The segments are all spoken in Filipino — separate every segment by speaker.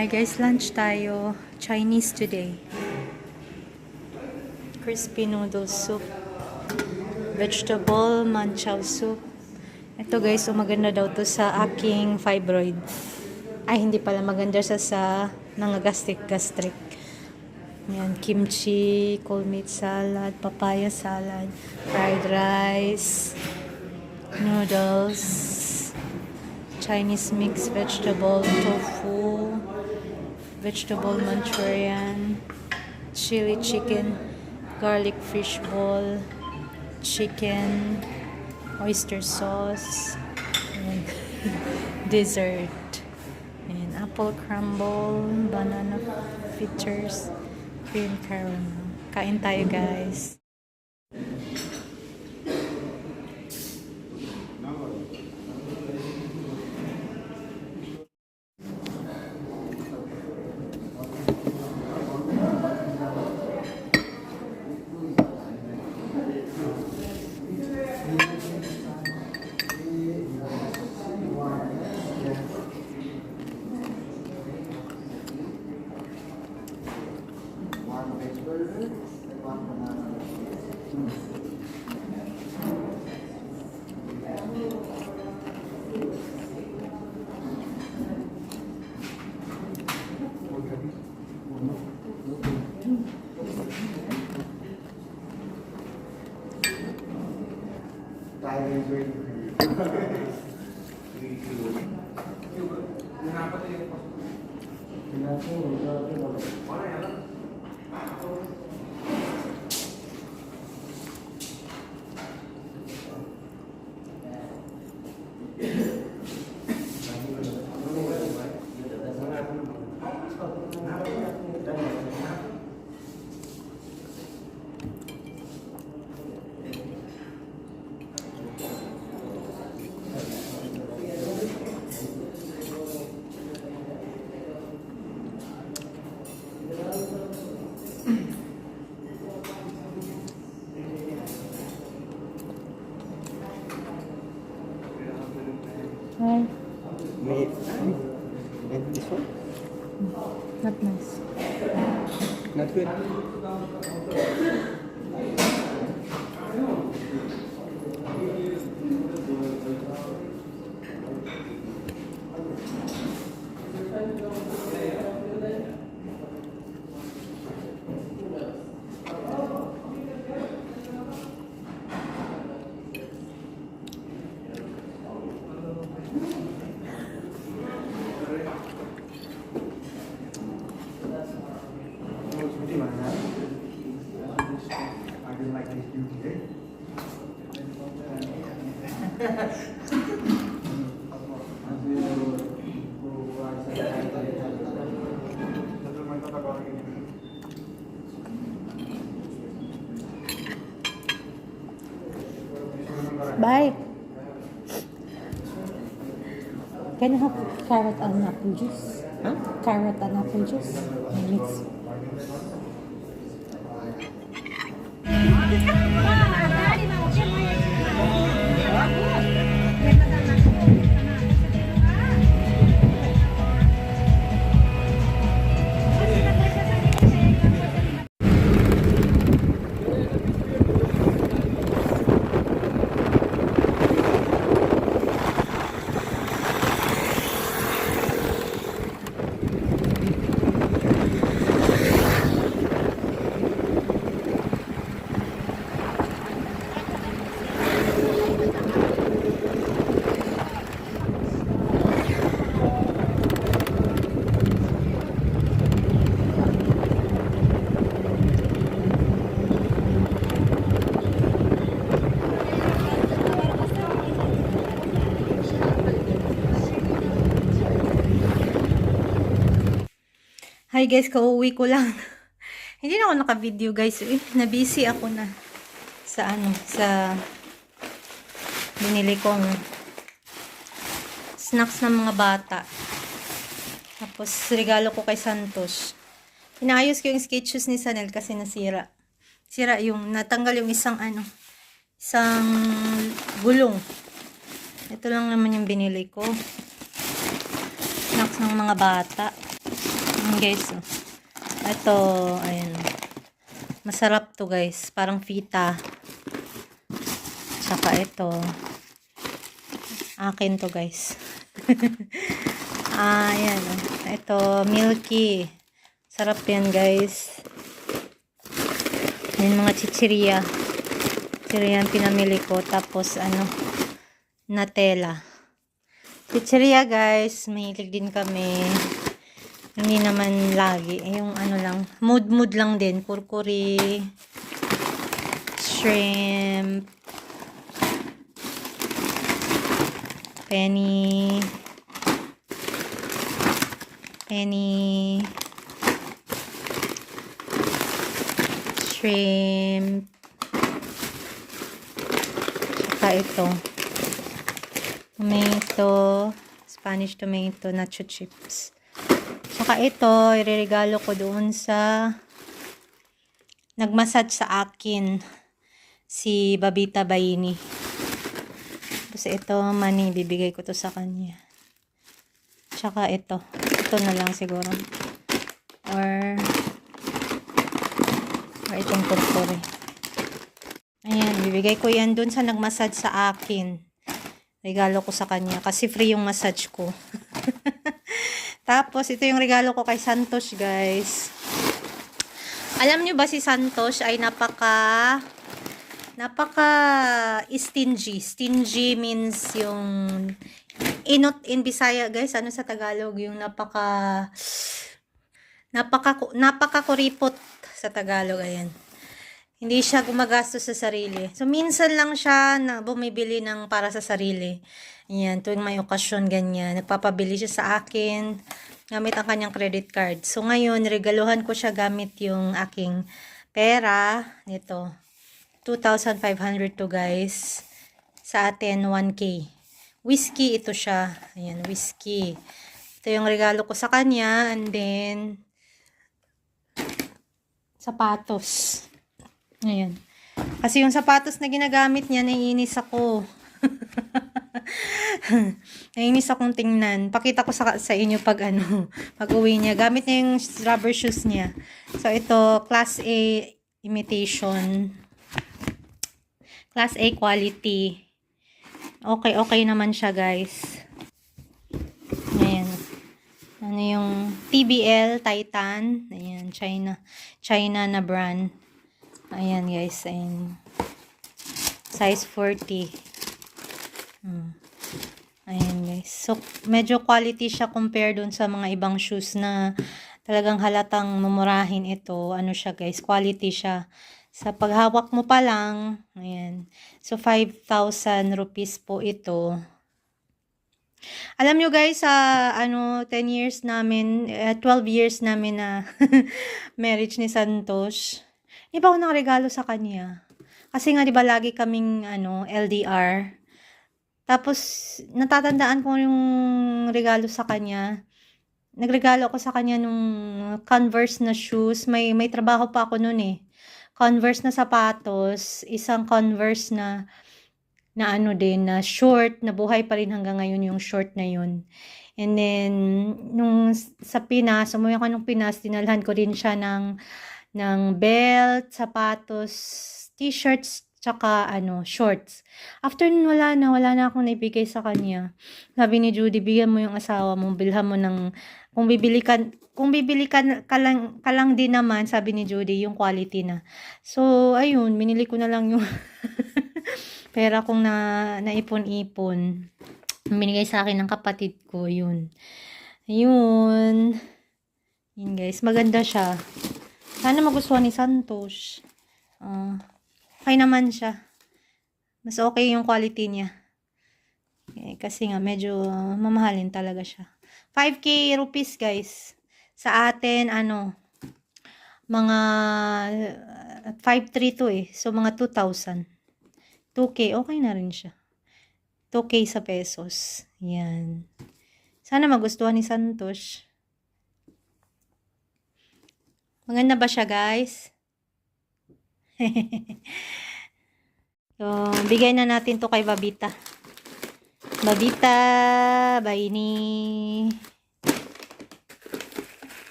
Speaker 1: Hi guys, lunch tayo. Chinese today. Crispy noodle soup. Vegetable manchow soup. Ito guys, maganda daw to sa aking fibroid. Ay, hindi pala maganda siya sa gastric. Yan, kimchi, cold meat salad, papaya salad, fried rice, noodles, Chinese mixed vegetable, tofu, vegetable Manchurian, chili chicken, garlic fish ball, chicken, oyster sauce, and dessert, and apple crumble, banana fritters, cream caramel. Kain tayo guys. Hi.
Speaker 2: And this one?
Speaker 1: Not nice.
Speaker 2: Not good.
Speaker 1: Bye. Can you have carrot and apple juice?
Speaker 2: Huh?
Speaker 1: Carrot and apple juice. Mix. Hi guys, kauwi ko lang. Hindi na ako naka-video guys. Na-busy ako na sa binili kong snacks ng mga bata. Tapos regalo ko kay Santos. Inaayos ko yung sketches ni Sanel kasi nasira. Natanggal yung isang gulong. Ito lang naman yung binili ko. Snacks ng mga bata. Guys, oh. Ito, ayan. Masarap to guys. Parang fita. Tsaka ito. Akin to guys. Ayan. Ito, milky. Sarap yan guys. Yan mga chichirya. Chichirya ang pinamili ko. Tapos ano, Nutella. Chichirya guys. Mahilig din kami. Hindi naman lagi. Yung ano lang. Mood lang din. Kurkuri. Shrimp. Penny. Shrimp. Saka ito. Tomato. Spanish tomato. Nacho chips. Saka ito. Ireregalo ko doon sa nagmassage sa akin. Si Babita Baini. Tapos ito, money. Bibigay ko to sa kanya. Tsaka ito. Ito na lang siguro. Or itong kurkure. Ayan, bibigay ko yan dun sa nagmassage sa akin. Regalo ko sa kanya. Kasi free yung massage ko. Tapos, ito yung regalo ko kay Santosh, guys. Alam nyo ba si Santosh ay napaka stingy. Stingy means yung inot in Bisaya, guys. Ano sa Tagalog? Yung napaka-kuripot sa Tagalog. Ayan. Hindi siya gumagastos sa sarili. So, minsan lang siya na bumibili ng para sa sarili. Ayan. Tuwing may okasyon, ganyan. Nagpapabili siya sa akin. Gamit ang kanyang credit card. So, ngayon, regaluhan ko siya gamit yung aking pera. Ito. 2,500 to guys. Sa atin, 1K. Whiskey ito siya. Ayan, whiskey. Ito yung regalo ko sa kanya. And then, sapatos. Ayan. Kasi yung sapatos na ginagamit niya, naiinis ako. Naiinis akong tingnan. Pakita ko sa inyo pag pag uwi niya. Gamit niya yung rubber shoes niya. So, ito, Class A imitation. Class A quality. Okay naman siya, guys. Ayan. Ano yung TBL Titan. Ayan, China na brand. Ayan, guys. Ayan. Size 40. Ayan, guys. So, medyo quality siya compare dun sa mga ibang shoes na talagang halatang mumurahin ito. Ano siya, guys? Quality siya. Sa paghawak mo pa lang, ayan. So, 5,000 rupees po ito. Alam nyo guys, 10 years namin, 12 years namin na marriage ni Santosh. Di ba ako nakaregalo sa kanya? Kasi nga, di ba, lagi kaming, LDR. Tapos, natatandaan ko yung regalo sa kanya. Nagregalo ako sa kanya nung Converse na shoes. May trabaho pa ako nun eh. Converse na sapatos. Isang Converse na short. Nabuhay pa rin hanggang ngayon yung short na yun. And then, nung sa Pinas, umuwi ako nung Pinas, dinalhan ko din siya ng belt, sapatos, t-shirts, tsaka shorts. After nun, wala na akong naibigay sa kanya. Sabi ni Judy, bigyan mo yung asawa mo, bilhan mo ng, kung bibili ka lang din naman, sabi ni Judy, yung quality na. So, ayun, binili ko na lang yung pera kong naipon-ipon. Binigay sa akin ng kapatid ko, yun. Ayun. Yun guys, maganda siya. Sana magustuhan ni Santosh. Okay naman siya. Mas okay yung quality niya. Kasi nga, medyo mamahalin talaga siya. 5K rupees, guys. Sa atin, mga 5,3 to eh. So, mga 2,000. 2K, okay na rin siya. 2K sa pesos. Yan. Sana magustuhan ni Santosh. Maganda ba siya, guys? So, bigay na natin to kay Babita. Babita, Baini.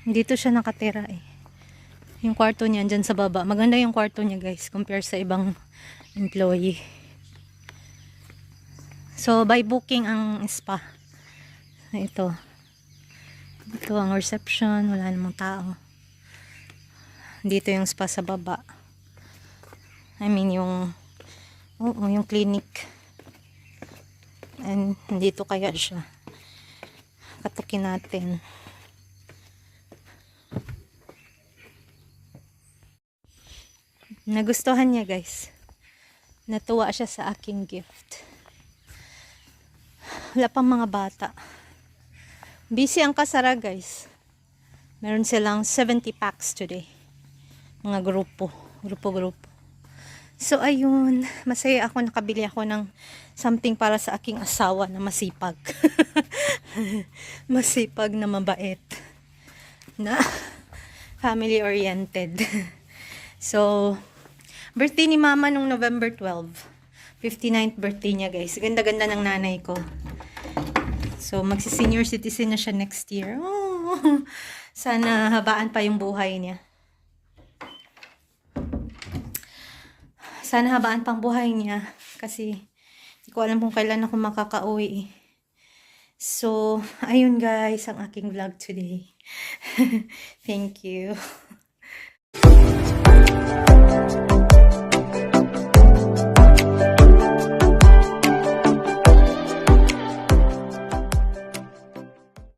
Speaker 1: Dito siya nakatira eh. Yung kwarto niya dyan sa baba. Maganda yung kwarto niya guys compare sa ibang employee. So by booking ang spa. Ito. Ito ang reception. Wala namang tao. Dito yung spa sa baba. I mean yung yung clinic. And dito kaya siya. Katukin natin. Nagustuhan niya guys. Natuwa siya sa aking gift. Wala pang mga bata. Busy ang kasara guys. Meron silang 70 packs today. Mga grupo. Grupo-grupo. So ayun. Masaya ako. Nakabili ako ng something para sa aking asawa na masipag. Masipag na mabait. Na family oriented. So birthday ni mama nung November 12. 59th birthday niya guys. Ganda-ganda ng nanay ko. So magsi-senior citizen na siya next year. Oh, sana habaan pa yung buhay niya. Sana habaan pang buhay niya. Kasi hindi ko alam kung kailan ako makakauwi. So, ayun guys ang aking vlog today. Thank you.